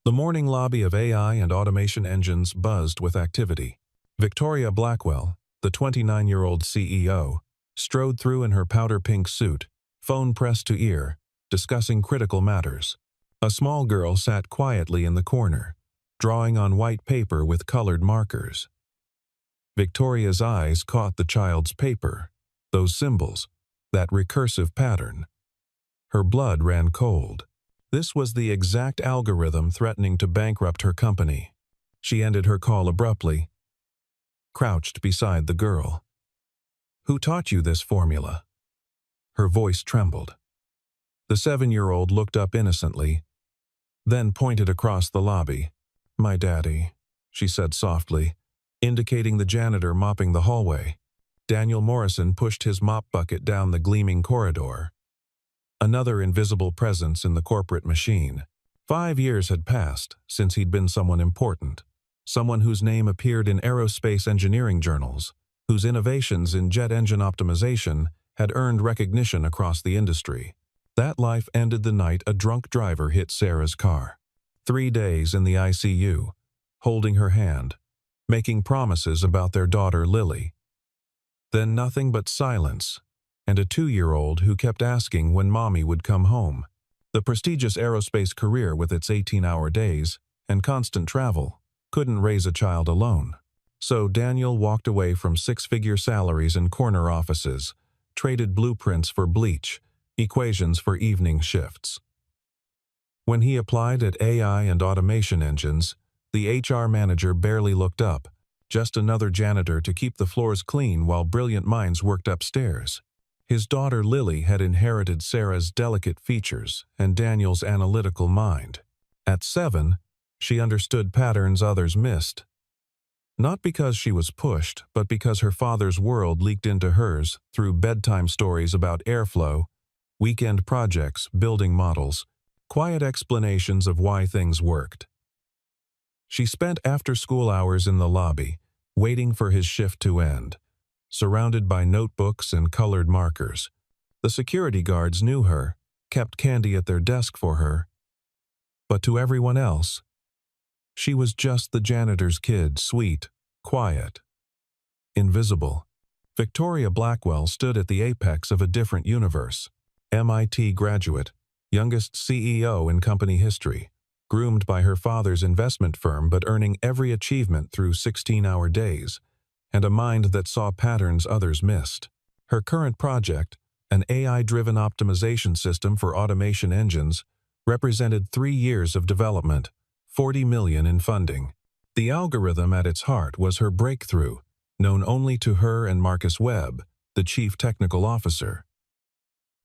The morning lobby of AI and automation engines buzzed with activity. Victoria Blackwell, the 29-year-old CEO, strode through in her powder-pink suit, phone pressed to ear, discussing critical matters. A small girl sat quietly in the corner, drawing on white paper with colored markers. Victoria's eyes caught the child's paper, those symbols, that recursive pattern. Her blood ran cold. This was the exact algorithm threatening to bankrupt her company. She ended her call abruptly, crouched beside the girl. "Who taught you this formula?" Her voice trembled. The 7-year-old looked up innocently, then pointed across the lobby. "My daddy," she said softly, indicating the janitor mopping the hallway. Daniel Morrison pushed his mop bucket down the gleaming corridor. Another invisible presence in the corporate machine. 5 years had passed since he'd been someone important, someone whose name appeared in aerospace engineering journals, whose innovations in jet engine optimization had earned recognition across the industry. That life ended the night a drunk driver hit Sarah's car. 3 days in the ICU, holding her hand, making promises about their daughter Lily. Then nothing but silence, and a 2-year-old who kept asking when mommy would come home. The prestigious aerospace career with its 18-hour days and constant travel couldn't raise a child alone. So Daniel walked away from 6-figure salaries in corner offices, traded blueprints for bleach, equations for evening shifts. When he applied at AI and automation engines, the HR manager barely looked up, just another janitor to keep the floors clean while brilliant minds worked upstairs. His daughter Lily had inherited Sarah's delicate features and Daniel's analytical mind. At 7, she understood patterns others missed. Not because she was pushed, but because her father's world leaked into hers through bedtime stories about airflow, weekend projects, building models, quiet explanations of why things worked. She spent after-school hours in the lobby, waiting for his shift to end, surrounded by notebooks and colored markers. The security guards knew her, kept candy at their desk for her. But to everyone else, she was just the janitor's kid, sweet, quiet, invisible. Victoria Blackwell stood at the apex of a different universe. MIT graduate, youngest CEO in company history, groomed by her father's investment firm but earning every achievement through 16-hour days, and a mind that saw patterns others missed. Her current project, an AI-driven optimization system for automation engines, represented 3 years of development, $40 million in funding. The algorithm at its heart was her breakthrough, known only to her and Marcus Webb, the chief technical officer.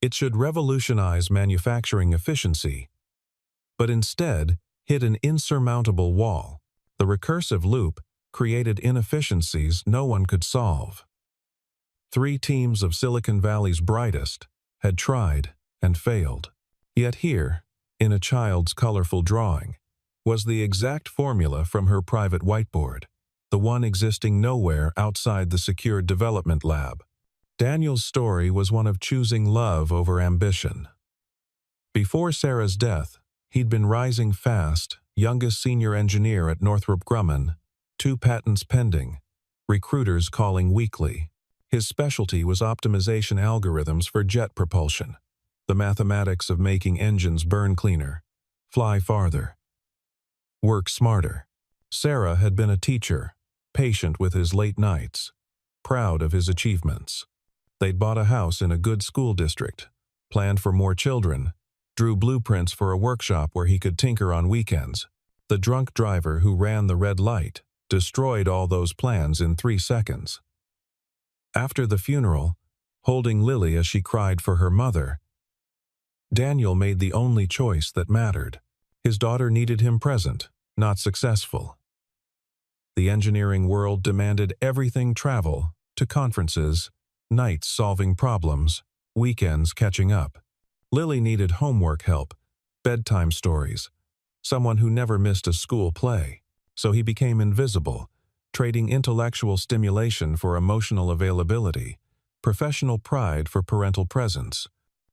It should revolutionize manufacturing efficiency, but instead hit an insurmountable wall. The recursive loop created inefficiencies no one could solve. 3 teams of Silicon Valley's brightest had tried and failed. Yet here, in a child's colorful drawing, was the exact formula from her private whiteboard, the one existing nowhere outside the secure development lab. Daniel's story was one of choosing love over ambition. Before Sarah's death, he'd been rising fast, youngest senior engineer at Northrop Grumman, 2 patents pending, recruiters calling weekly. His specialty was optimization algorithms for jet propulsion, the mathematics of making engines burn cleaner, fly farther, work smarter. Sarah had been a teacher, patient with his late nights, proud of his achievements. They'd bought a house in a good school district, planned for more children, drew blueprints for a workshop where he could tinker on weekends. The drunk driver who ran the red light destroyed all those plans in 3 seconds. After the funeral, holding Lily as she cried for her mother, Daniel made the only choice that mattered. His daughter needed him present, not successful. The engineering world demanded everything travel to conferences, nights solving problems, weekends catching up. Lily needed homework help, bedtime stories, someone who never missed a school play. So he became invisible, trading intellectual stimulation for emotional availability, professional pride for parental presence.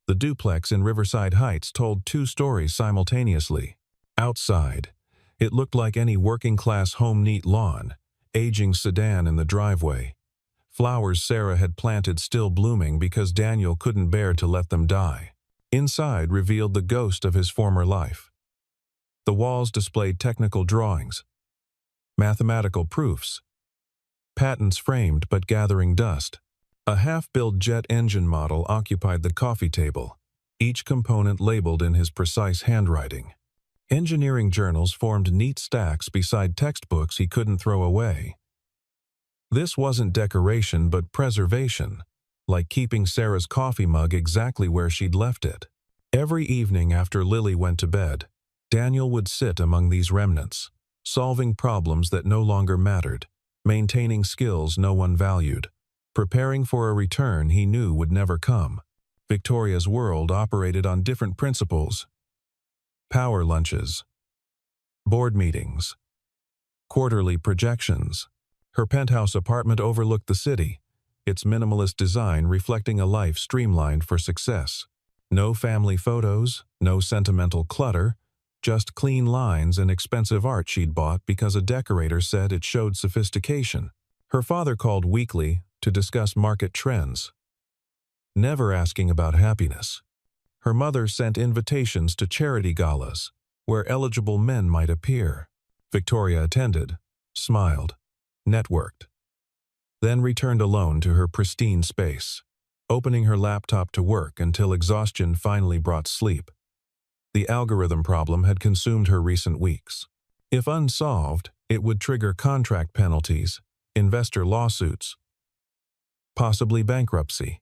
The duplex in Riverside Heights told 2 stories simultaneously. Outside, It looked like any working-class home neat lawn, aging sedan in the driveway. Flowers Sarah had planted still blooming because Daniel couldn't bear to let them die. Inside revealed the ghost of his former life. The walls displayed technical drawings, mathematical proofs, patents framed but gathering dust. A half-built jet engine model occupied the coffee table, each component labeled in his precise handwriting. Engineering journals formed neat stacks beside textbooks he couldn't throw away. This wasn't decoration but preservation, like keeping Sarah's coffee mug exactly where she'd left it. Every evening after Lily went to bed, Daniel would sit among these remnants, solving problems that no longer mattered, maintaining skills no one valued, preparing for a return he knew would never come. Victoria's world operated on different principles: power lunches, board meetings, quarterly projections. Her penthouse apartment overlooked the city, its minimalist design reflecting a life streamlined for success. No family photos, no sentimental clutter, just clean lines and expensive art she'd bought because a decorator said it showed sophistication. Her father called weekly to discuss market trends, never asking about happiness. Her mother sent invitations to charity galas, where eligible men might appear. Victoria attended, smiled, networked, then returned alone to her pristine space, opening her laptop to work until exhaustion finally brought sleep. The algorithm problem had consumed her recent weeks. If unsolved, it would trigger contract penalties, investor lawsuits, possibly bankruptcy.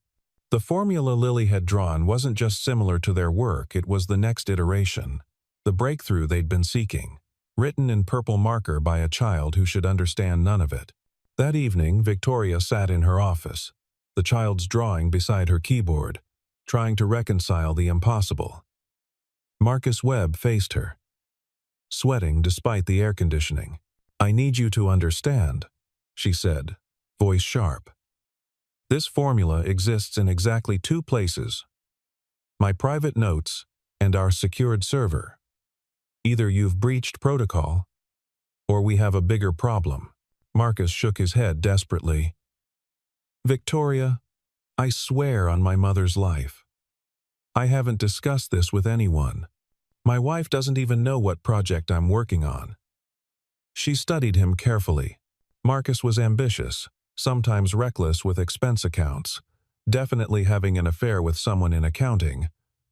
The formula Lily had drawn wasn't just similar to their work, it was the next iteration, the breakthrough they'd been seeking, written in purple marker by a child who should understand none of it. That evening, Victoria sat in her office, the child's drawing beside her keyboard, trying to reconcile the impossible. Marcus Webb faced her, sweating despite the air conditioning. "I need you to understand," she said, voice sharp. "This formula exists in exactly two places: my private notes and our secured server. Either you've breached protocol, or we have a bigger problem." Marcus shook his head desperately. "Victoria, I swear on my mother's life. I haven't discussed this with anyone. My wife doesn't even know what project I'm working on." She studied him carefully. Marcus was ambitious, sometimes reckless with expense accounts, definitely having an affair with someone in accounting,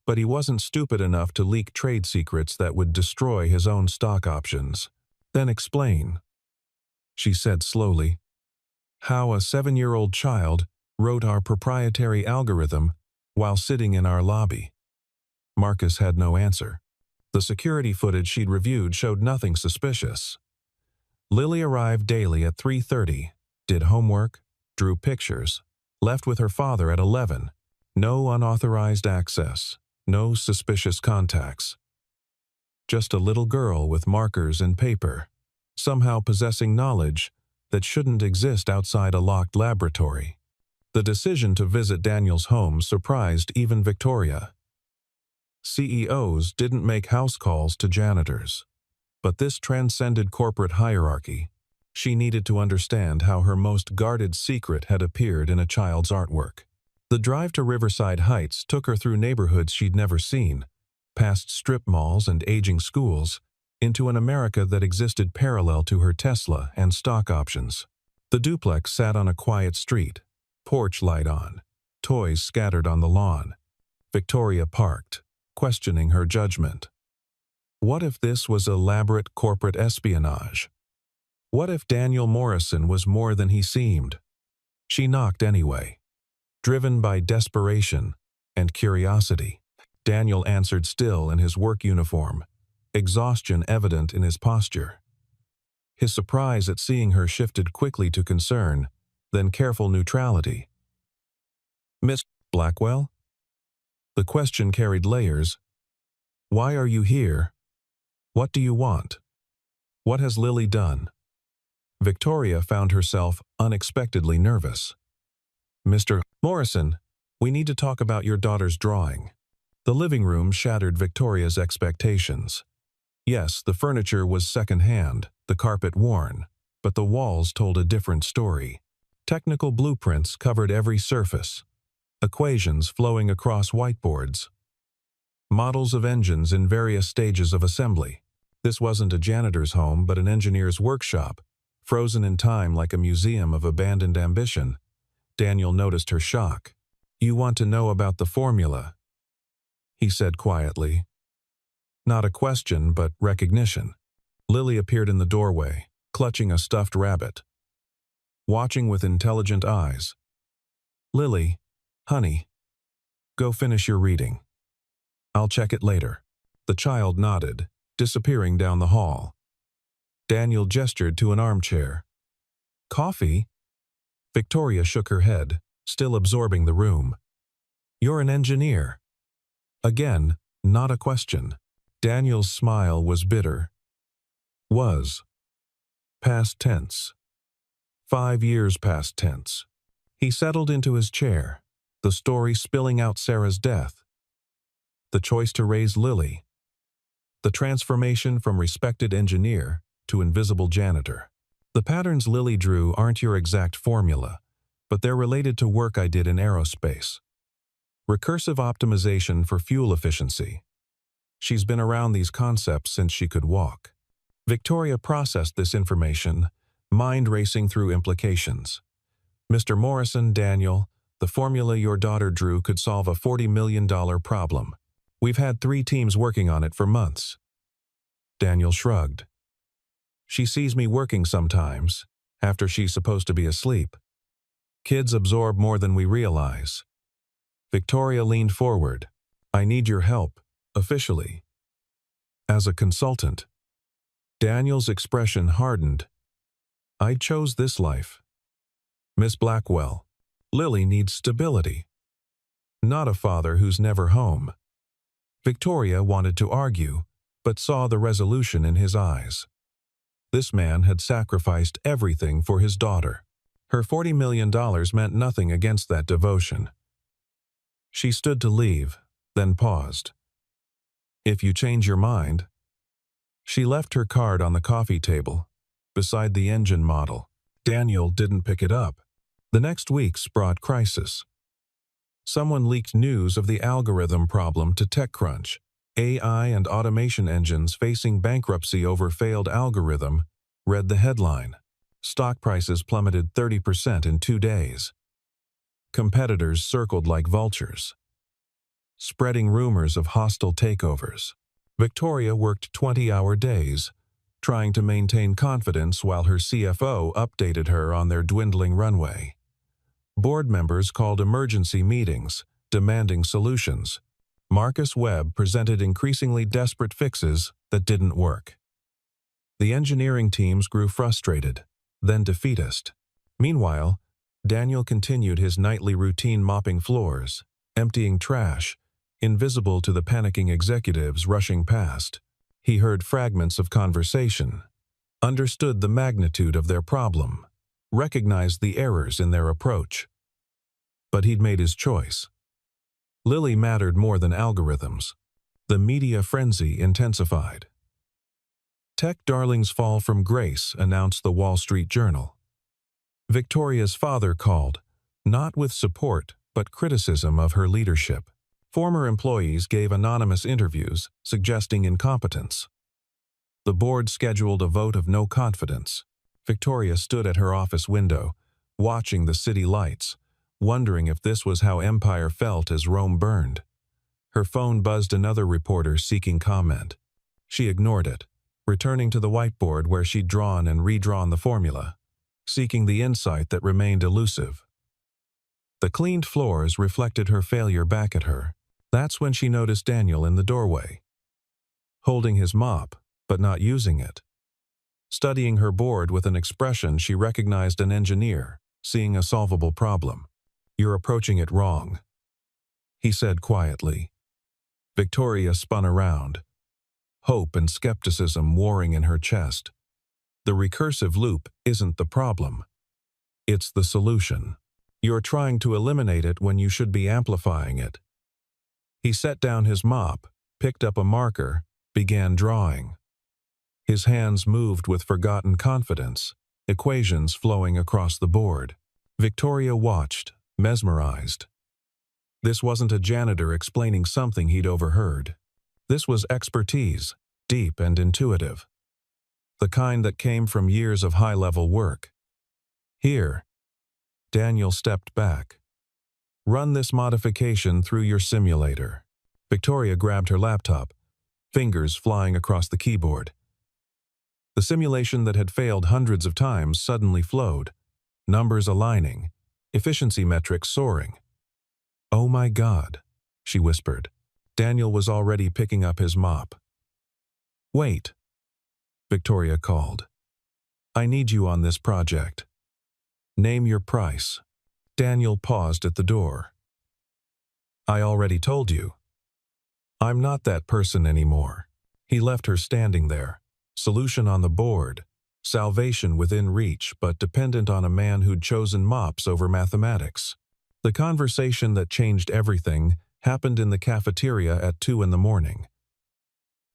but he wasn't stupid enough to leak trade secrets that would destroy his own stock options. "Then explain," she said slowly, "how a 7-year-old child wrote our proprietary algorithm while sitting in our lobby." Marcus had no answer. The security footage she'd reviewed showed nothing suspicious. Lily arrived daily at 3:30, did homework, drew pictures, left with her father at 11. No unauthorized access, no suspicious contacts. Just a little girl with markers and paper, somehow possessing knowledge that shouldn't exist outside a locked laboratory. The decision to visit Daniel's home surprised even Victoria. CEOs didn't make house calls to janitors, but this transcended corporate hierarchy. She needed to understand how her most guarded secret had appeared in a child's artwork. The drive to Riverside Heights took her through neighborhoods she'd never seen, past strip malls and aging schools, into an America that existed parallel to her Tesla and stock options. The duplex sat on a quiet street, porch light on, toys scattered on the lawn. Victoria parked, questioning her judgment. What if this was elaborate corporate espionage? What if Daniel Morrison was more than he seemed? She knocked anyway, driven by desperation and curiosity. Daniel answered still in his work uniform, exhaustion evident in his posture. His surprise at seeing her shifted quickly to concern, then careful neutrality. "Miss Blackwell?" The question carried layers. "Why are you here? What do you want? What has Lily done?" Victoria found herself unexpectedly nervous. "Mr. Morrison, we need to talk about your daughter's drawing." The living room shattered Victoria's expectations. Yes, the furniture was second-hand, the carpet worn, but the walls told a different story. Technical blueprints covered every surface, equations flowing across whiteboards, models of engines in various stages of assembly. This wasn't a janitor's home, but an engineer's workshop, frozen in time like a museum of abandoned ambition. Daniel noticed her shock. "You want to know about the formula?" he said quietly. Not a question, but recognition. Lily appeared in the doorway, clutching a stuffed rabbit, watching with intelligent eyes. "Lily, honey, go finish your reading. I'll check it later." The child nodded, disappearing down the hall. Daniel gestured to an armchair. "Coffee?" Victoria shook her head, still absorbing the room. "You're an engineer." Again, not a question. Daniel's smile was bitter. Was. Past tense. 5 years past tense. He settled into his chair, the story spilling out Sarah's death, the choice to raise Lily, the transformation from respected engineer to invisible janitor. The patterns Lily drew aren't your exact formula, but they're related to work I did in aerospace. Recursive optimization for fuel efficiency. She's been around these concepts since she could walk. Victoria processed this information, mind racing through implications. "Mr. Morrison, Daniel, the formula your daughter drew could solve a $40 million problem. We've had 3 teams working on it for months." Daniel shrugged. "She sees me working sometimes, after she's supposed to be asleep. Kids absorb more than we realize." Victoria leaned forward. "I need your help, officially. As a consultant." Daniel's expression hardened. "I chose this life. Miss Blackwell, Lily needs stability. Not a father who's never home." Victoria wanted to argue, but saw the resolution in his eyes. This man had sacrificed everything for his daughter. Her $40 million meant nothing against that devotion. She stood to leave, then paused. "If you change your mind." She left her card on the coffee table, beside the engine model. Daniel didn't pick it up. The next weeks brought crisis. Someone leaked news of the algorithm problem to TechCrunch. AI and automation engines facing bankruptcy over failed algorithm, read the headline. Stock prices plummeted 30% in 2 days. Competitors circled like vultures, spreading rumors of hostile takeovers. Victoria worked 20-hour days, trying to maintain confidence while her CFO updated her on their dwindling runway. Board members called emergency meetings, demanding solutions. Marcus Webb presented increasingly desperate fixes that didn't work. The engineering teams grew frustrated, then defeatist. Meanwhile, Daniel continued his nightly routine, mopping floors, emptying trash, invisible to the panicking executives rushing past. He heard fragments of conversation, understood the magnitude of their problem, recognized the errors in their approach. But he'd made his choice. Lily mattered more than algorithms. The media frenzy intensified. "Tech darlings fall from grace," announced the Wall Street Journal. Victoria's father called, not with support, but criticism of her leadership. Former employees gave anonymous interviews, suggesting incompetence. The board scheduled a vote of no confidence. Victoria stood at her office window, watching the city lights, wondering if this was how empire felt as Rome burned. Her phone buzzed another reporter seeking comment. She ignored it, returning to the whiteboard where she'd drawn and redrawn the formula, seeking the insight that remained elusive. The cleaned floors reflected her failure back at her. That's when she noticed Daniel in the doorway, holding his mop, but not using it. Studying her board with an expression she recognized an engineer, seeing a solvable problem. "You're approaching it wrong," he said quietly. Victoria spun around, hope and skepticism warring in her chest. The recursive loop isn't the problem. It's the solution. You're trying to eliminate it when you should be amplifying it. He set down his mop, picked up a marker, began drawing. His hands moved with forgotten confidence, equations flowing across the board. Victoria watched, mesmerized. This wasn't a janitor explaining something he'd overheard. This was expertise, deep and intuitive. The kind that came from years of high-level work. Here, Daniel stepped back. Run this modification through your simulator. Victoria grabbed her laptop, fingers flying across the keyboard. The simulation that had failed hundreds of times suddenly flowed, numbers aligning, efficiency metrics soaring. "Oh my God," she whispered. Daniel was already picking up his mop. "Wait," Victoria called. "I need you on this project. Name your price." Daniel paused at the door. "I already told you. I'm not that person anymore." He left her standing there, solution on the board, salvation within reach but dependent on a man who'd chosen mops over mathematics. The conversation that changed everything happened in the cafeteria at 2 in the morning.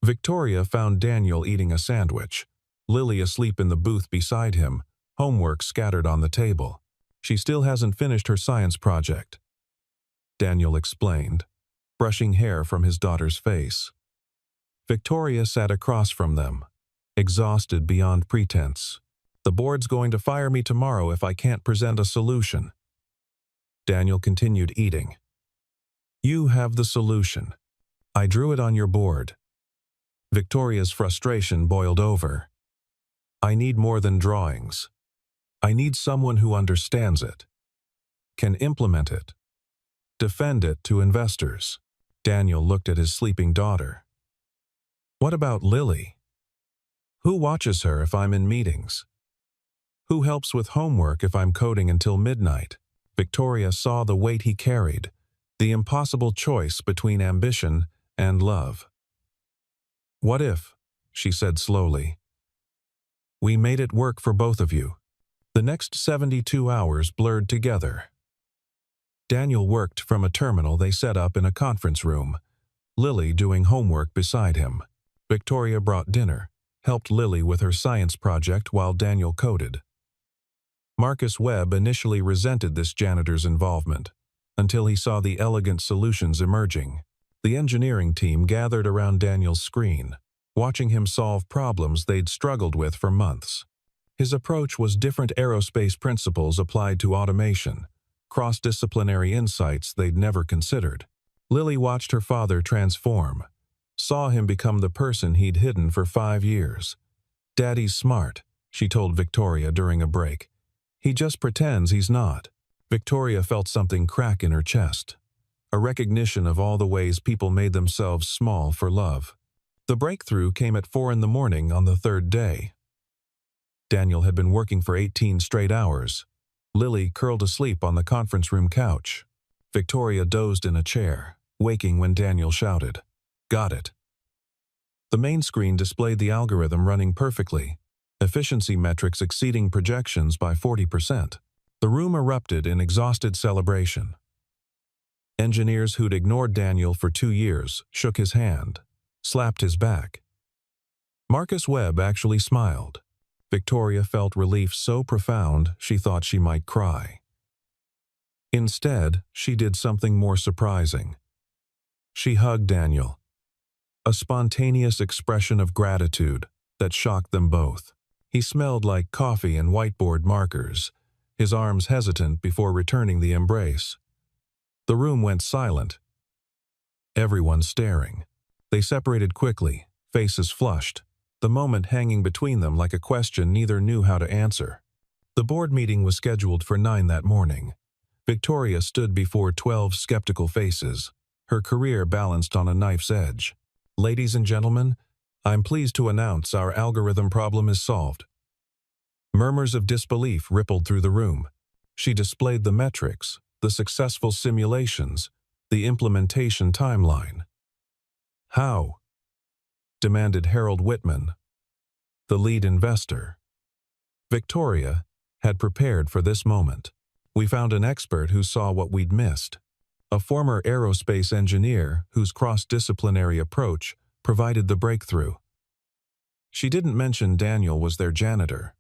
Victoria found Daniel eating a sandwich, Lily asleep in the booth beside him, homework scattered on the table. "She still hasn't finished her science project," Daniel explained, brushing hair from his daughter's face. Victoria sat across from them, exhausted beyond pretense. "The board's going to fire me tomorrow if I can't present a solution." Daniel continued eating. "You have the solution. I drew it on your board." Victoria's frustration boiled over. "I need more than drawings. I need someone who understands it, can implement it, defend it to investors." Daniel looked at his sleeping daughter. "What about Lily? Who watches her if I'm in meetings? Who helps with homework if I'm coding until midnight?" Victoria saw the weight he carried, the impossible choice between ambition and love. "What if," she said slowly, "we made it work for both of you?" The next 72 hours blurred together. Daniel worked from a terminal they set up in a conference room, Lily doing homework beside him. Victoria brought dinner, helped Lily with her science project while Daniel coded. Marcus Webb initially resented this janitor's involvement, until he saw the elegant solutions emerging. The engineering team gathered around Daniel's screen, watching him solve problems they'd struggled with for months. His approach was different aerospace principles applied to automation, cross-disciplinary insights they'd never considered. Lily watched her father transform, saw him become the person he'd hidden for 5 years. "Daddy's smart," she told Victoria during a break. "He just pretends he's not." Victoria felt something crack in her chest, a recognition of all the ways people made themselves small for love. The breakthrough came at 4 in the morning on the third day. Daniel had been working for 18 straight hours. Lily curled asleep on the conference room couch. Victoria dozed in a chair, waking when Daniel shouted, "Got it." The main screen displayed the algorithm running perfectly, efficiency metrics exceeding projections by 40%. The room erupted in exhausted celebration. Engineers who'd ignored Daniel for 2 years shook his hand, slapped his back. Marcus Webb actually smiled. Victoria felt relief so profound she thought she might cry. Instead, she did something more surprising. She hugged Daniel, a spontaneous expression of gratitude that shocked them both. He smelled like coffee and whiteboard markers, his arms hesitant before returning the embrace. The room went silent, everyone staring. They separated quickly, faces flushed, the moment hanging between them like a question neither knew how to answer. The board meeting was scheduled for 9 that morning. Victoria stood before 12 skeptical faces, her career balanced on a knife's edge. "Ladies and gentlemen, I'm pleased to announce our algorithm problem is solved." Murmurs of disbelief rippled through the room. She displayed the metrics, the successful simulations, the implementation timeline. "How?" demanded Harold Whitman, the lead investor. Victoria had prepared for this moment. "We found an expert who saw what we'd missed, a former aerospace engineer whose cross-disciplinary approach provided the breakthrough." She didn't mention Daniel was their janitor.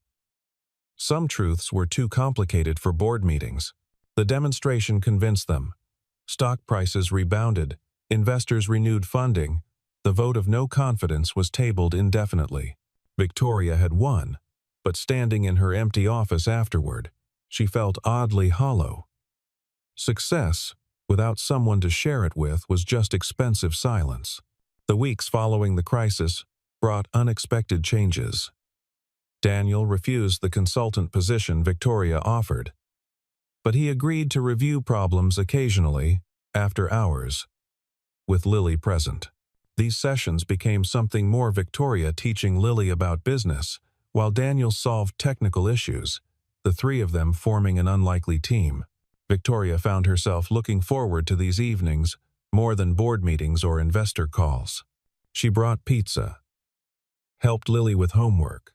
Some truths were too complicated for board meetings. The demonstration convinced them. Stock prices rebounded, investors renewed funding, the vote of no confidence was tabled indefinitely. Victoria had won, but standing in her empty office afterward, she felt oddly hollow. Success, without someone to share it with, was just expensive silence. The weeks following the crisis brought unexpected changes. Daniel refused the consultant position Victoria offered, but he agreed to review problems occasionally, after hours, with Lily present. These sessions became something more: Victoria teaching Lily about business, while Daniel solved technical issues, the three of them forming an unlikely team. Victoria found herself looking forward to these evenings more than board meetings or investor calls. She brought pizza, helped Lily with homework,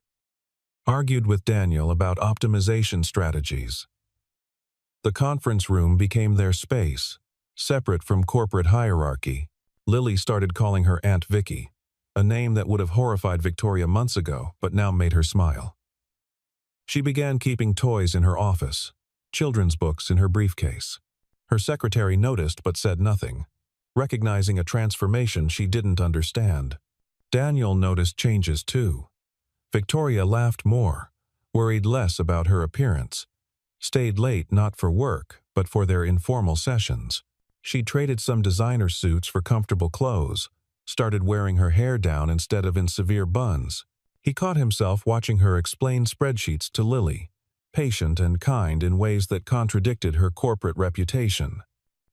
argued with Daniel about optimization strategies. The conference room became their space, separate from corporate hierarchy. Lily started calling her Aunt Vicky, a name that would have horrified Victoria months ago but now made her smile. She began keeping toys in her office, children's books in her briefcase. Her secretary noticed but said nothing, recognizing a transformation she didn't understand. Daniel noticed changes too. Victoria laughed more, worried less about her appearance, stayed late not for work but for their informal sessions. She traded some designer suits for comfortable clothes, started wearing her hair down instead of in severe buns. He caught himself watching her explain spreadsheets to Lily, patient and kind in ways that contradicted her corporate reputation.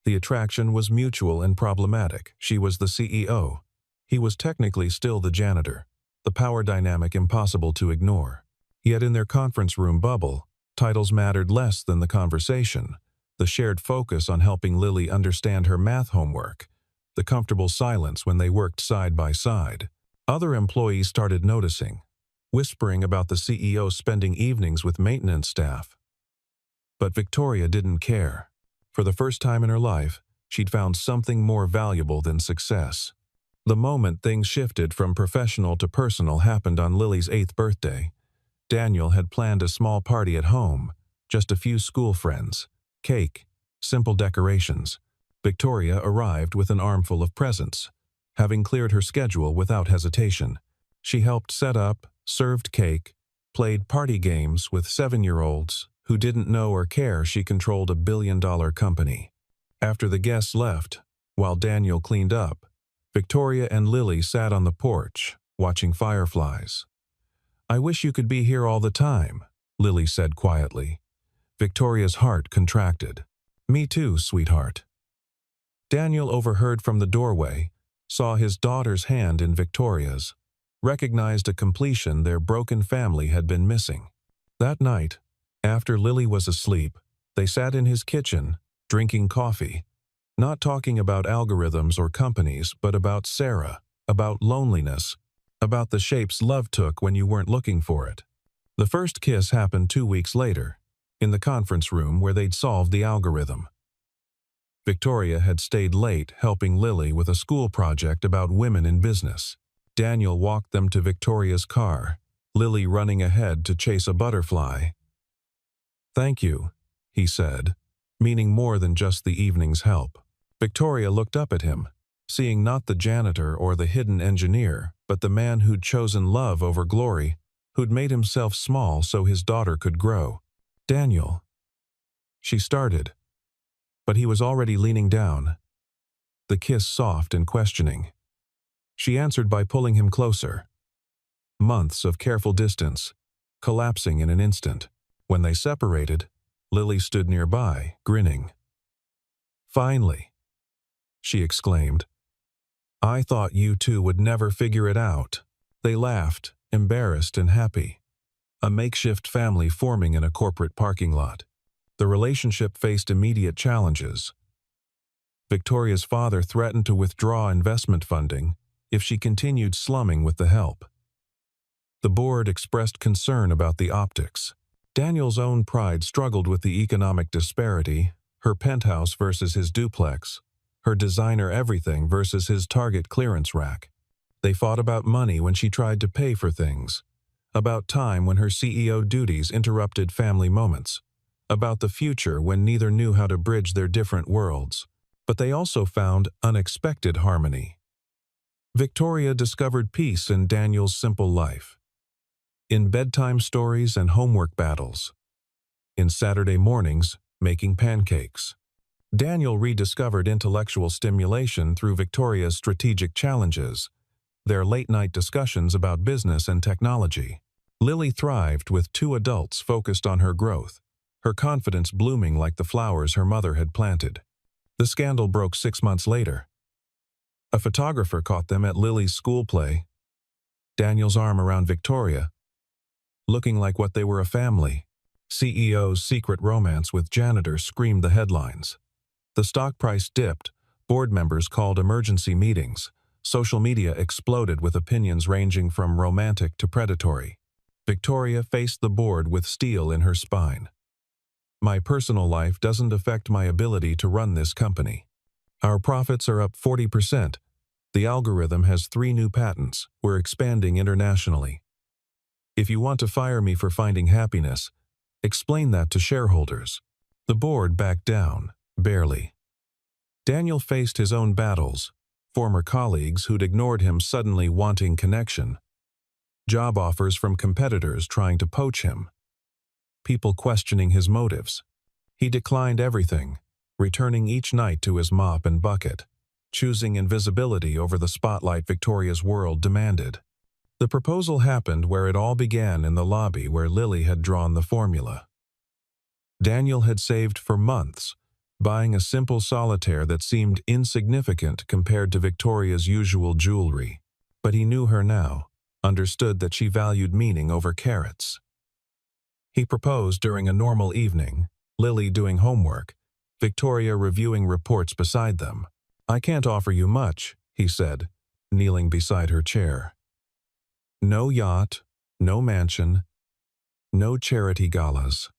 The attraction was mutual and problematic. She was the CEO. He was technically still the janitor, the power dynamic impossible to ignore. Yet in their conference room bubble, titles mattered less than the conversation. The shared focus on helping Lily understand her math homework, the comfortable silence when they worked side by side. Other employees started noticing, whispering about the CEO spending evenings with maintenance staff. But Victoria didn't care. For the first time in her life, she'd found something more valuable than success. The moment things shifted from professional to personal happened on Lily's 8th birthday. Daniel had planned a small party at home, just a few school friends, cake, simple decorations. Victoria arrived with an armful of presents, having cleared her schedule without hesitation. She helped set up, served cake, played party games with 7-year-olds who didn't know or care she controlled a billion-dollar company. After the guests left, while Daniel cleaned up, Victoria and Lily sat on the porch, watching fireflies. "I wish you could be here all the time," Lily said quietly. Victoria's heart contracted. "Me too, sweetheart." Daniel overheard from the doorway, saw his daughter's hand in Victoria's, recognized a completion their broken family had been missing. That night, after Lily was asleep, they sat in his kitchen, drinking coffee, not talking about algorithms or companies, but about Sarah, about loneliness, about the shapes love took when you weren't looking for it. The first kiss happened 2 weeks later, in the conference room where they'd solved the algorithm. Victoria had stayed late helping Lily with a school project about women in business. Daniel walked them to Victoria's car, Lily running ahead to chase a butterfly. "Thank you," he said, meaning more than just the evening's help. Victoria looked up at him, seeing not the janitor or the hidden engineer, but the man who'd chosen love over glory, who'd made himself small so his daughter could grow. "Daniel," she started, but he was already leaning down, the kiss soft and questioning. She answered by pulling him closer. Months of careful distance, collapsing in an instant. When they separated, Lily stood nearby, grinning. "Finally," she exclaimed. "I thought you two would never figure it out." They laughed, embarrassed and happy. A makeshift family forming in a corporate parking lot. The relationship faced immediate challenges. Victoria's father threatened to withdraw investment funding if she continued slumming with the help. The board expressed concern about the optics. Daniel's own pride struggled with the economic disparity, her penthouse versus his duplex, her designer everything versus his Target clearance rack. They fought about money when she tried to pay for things, about time when her CEO duties interrupted family moments, about the future when neither knew how to bridge their different worlds. But they also found unexpected harmony. Victoria discovered peace in Daniel's simple life, in bedtime stories and homework battles, in Saturday mornings making pancakes. Daniel rediscovered intellectual stimulation through Victoria's strategic challenges, their late-night discussions about business and technology. Lily thrived with two adults focused on her growth, her confidence blooming like the flowers her mother had planted. The scandal broke 6 months later. A photographer caught them at Lily's school play, Daniel's arm around Victoria, looking like what they were, a family. CEO's secret romance with Janitor screamed the headlines. The stock price dipped, board members called emergency meetings, social media exploded with opinions ranging from romantic to predatory. Victoria faced the board with steel in her spine. My personal life doesn't affect my ability to run this company. Our profits are up 40%. The algorithm has 3 new patents. We're expanding internationally. If you want to fire me for finding happiness, explain that to shareholders. The board backed down, barely. Daniel faced his own battles, former colleagues who'd ignored him suddenly wanting connection, job offers from competitors trying to poach him, people questioning his motives. He declined everything, returning each night to his mop and bucket, choosing invisibility over the spotlight Victoria's world demanded. The proposal happened where it all began, in the lobby where Lily had drawn the formula. Daniel had saved for months, buying a simple solitaire that seemed insignificant compared to Victoria's usual jewelry. But he knew her now, understood that she valued meaning over carrots. He proposed during a normal evening, Lily doing homework, Victoria reviewing reports beside them. "I can't offer you much," he said, kneeling beside her chair. "No yacht, no mansion, no charity galas.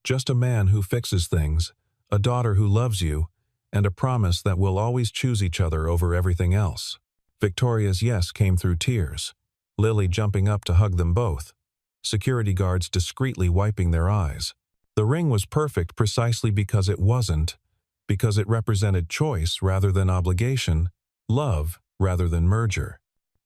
Just a man who fixes things, a daughter who loves you, and a promise that we'll always choose each other over everything else." Victoria's yes came through tears, Lily jumping up to hug them both, security guards discreetly wiping their eyes. The ring was perfect precisely because it wasn't, because it represented choice rather than obligation, love rather than merger.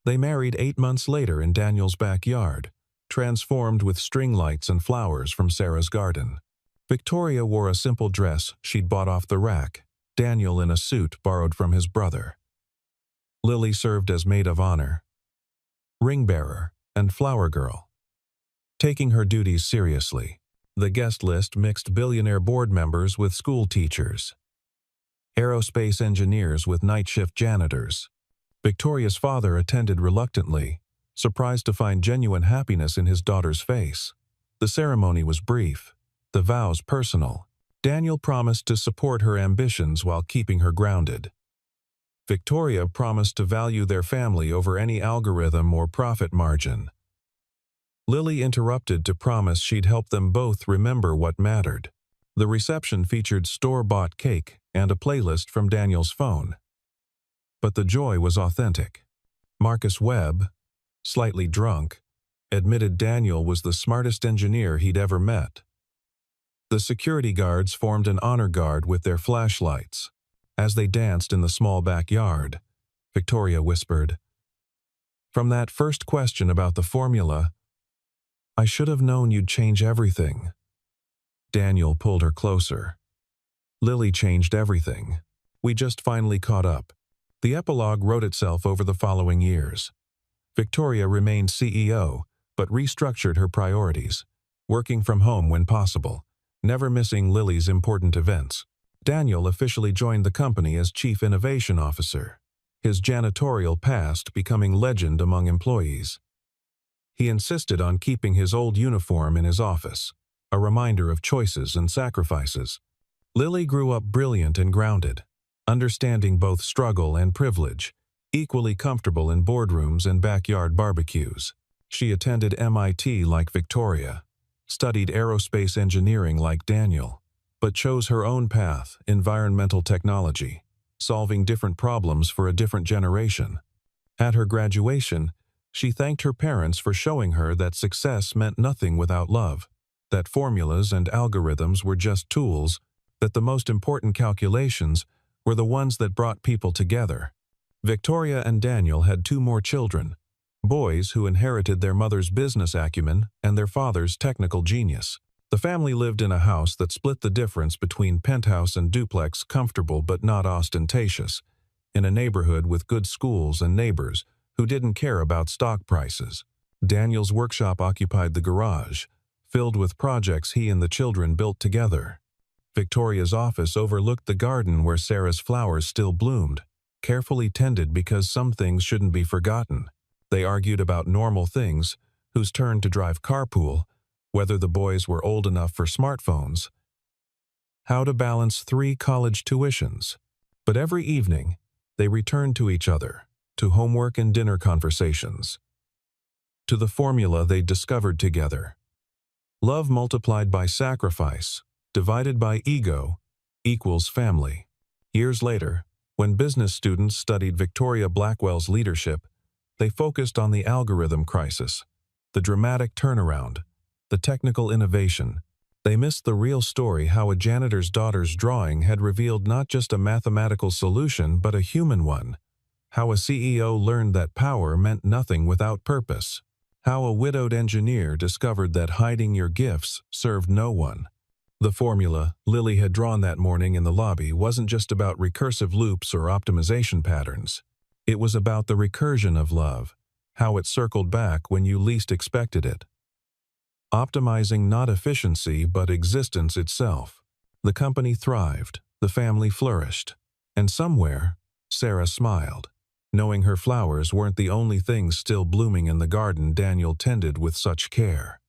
They married 8 months later in Daniel's backyard, transformed with string lights and flowers from Sarah's garden. Victoria wore a simple dress she'd bought off the rack, Daniel in a suit borrowed from his brother. Lily served as maid of honor, ring bearer, and flower girl, taking her duties seriously. The guest list mixed billionaire board members with school teachers, aerospace engineers with night shift janitors. Victoria's father attended reluctantly, surprised to find genuine happiness in his daughter's face. The ceremony was brief, the vows personal. Daniel promised to support her ambitions while keeping her grounded. Victoria promised to value their family over any algorithm or profit margin. Lily interrupted to promise she'd help them both remember what mattered. The reception featured store-bought cake and a playlist from Daniel's phone. But the joy was authentic. Marcus Webb, slightly drunk, admitted Daniel was the smartest engineer he'd ever met. The security guards formed an honor guard with their flashlights. As they danced in the small backyard, Victoria whispered, "From that first question about the formula, I should have known you'd change everything." Daniel pulled her closer. "Lily changed everything. We just finally caught up." The epilogue wrote itself over the following years. Victoria remained CEO, but restructured her priorities, working from home when possible, never missing Lily's important events. Daniel officially joined the company as Chief Innovation Officer, his janitorial past becoming legend among employees. He insisted on keeping his old uniform in his office, a reminder of choices and sacrifices. Lily grew up brilliant and grounded, understanding both struggle and privilege, equally comfortable in boardrooms and backyard barbecues. She attended MIT like Victoria, studied aerospace engineering like Daniel, but chose her own path, environmental technology, solving different problems for a different generation. At her graduation, she thanked her parents for showing her that success meant nothing without love, that formulas and algorithms were just tools, that the most important calculations were the ones that brought people together. Victoria and Daniel had 2 more children, boys who inherited their mother's business acumen and their father's technical genius. The family lived in a house that split the difference between penthouse and duplex, comfortable but not ostentatious, in a neighborhood with good schools and neighbors who didn't care about stock prices. Daniel's workshop occupied the garage, filled with projects he and the children built together. Victoria's office overlooked the garden where Sarah's flowers still bloomed, carefully tended because some things shouldn't be forgotten. They argued about normal things, whose turn to drive carpool, whether the boys were old enough for smartphones, how to balance 3 college tuitions. But every evening, they returned to each other, to homework and dinner conversations, to the formula they discovered together. Love multiplied by sacrifice, divided by ego, equals family. Years later, when business students studied Victoria Blackwell's leadership, they focused on the algorithm crisis, the dramatic turnaround, the technical innovation. They missed the real story: how a janitor's daughter's drawing had revealed not just a mathematical solution but a human one. How a CEO learned that power meant nothing without purpose. How a widowed engineer discovered that hiding your gifts served no one. The formula Lily had drawn that morning in the lobby wasn't just about recursive loops or optimization patterns. It was about the recursion of love, how it circled back when you least expected it. Optimizing not efficiency but existence itself. The company thrived, the family flourished, and somewhere, Sarah smiled, knowing her flowers weren't the only things still blooming in the garden Daniel tended with such care.